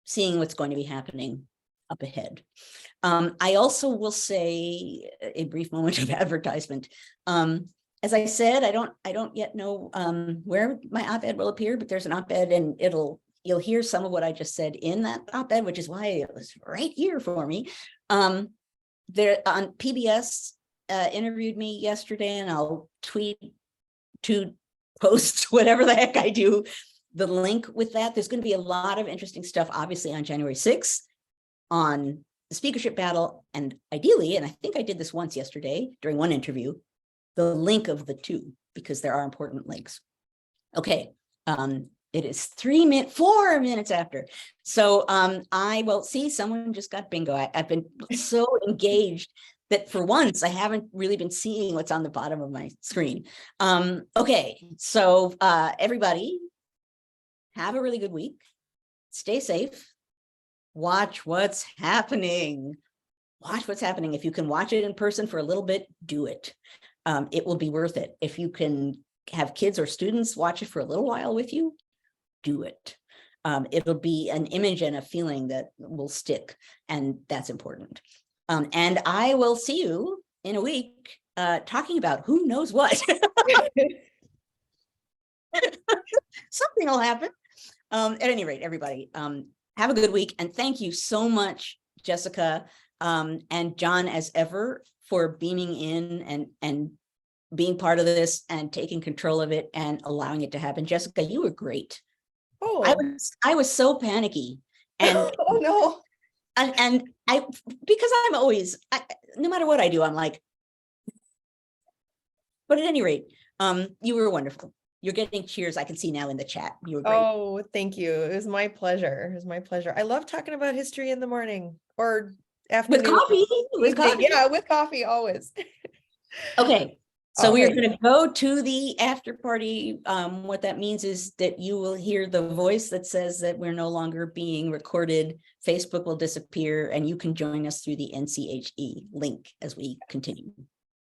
seeing what's going to be happening up ahead. I also will say a brief moment of advertisement. As I said, I don't yet know where my op-ed will appear, but there's an op-ed, and you'll hear some of what I just said in that op-ed, which is why it was right here for me. There on PBS interviewed me yesterday, and I'll tweet to post whatever the heck I do, the link with that. There's going to be a lot of interesting stuff, obviously, on January 6th on the speakership battle, and ideally, and I think I did this once yesterday during one interview, the link of the two, because there are important links. Okay, it is 4 minutes after. So I will see someone just got bingo. I've been so engaged that for once I haven't really been seeing what's on the bottom of my screen. Okay, so everybody have a really good week. Stay safe. Watch what's happening. Watch what's happening. If you can watch it in person for a little bit, do it. It will be worth it. If you can have kids or students watch it for a little while with you, do it. It'll be an image and a feeling that will stick, and that's important. And I will see you in a week talking about who knows what. Something will happen. At any rate, everybody, have a good week. And thank you so much, Jessica and John, as ever, for beaming in and being part of this and taking control of it and allowing it to happen. Jessica, you were great. Oh, I was so panicky. And oh no. And I, because I'm always, no matter what I do, I'm like, but at any rate, you were wonderful. You're getting cheers. I can see now in the chat. You were great. Oh, thank you. It was my pleasure. It was my pleasure. I love talking about history in the morning or afternoon. With coffee. With coffee. Yeah, with coffee always. Okay. So All we are right. going to go to the after party. What that means is that you will hear the voice that says that we're no longer being recorded. Facebook will disappear, and you can join us through the NCHE link as we continue.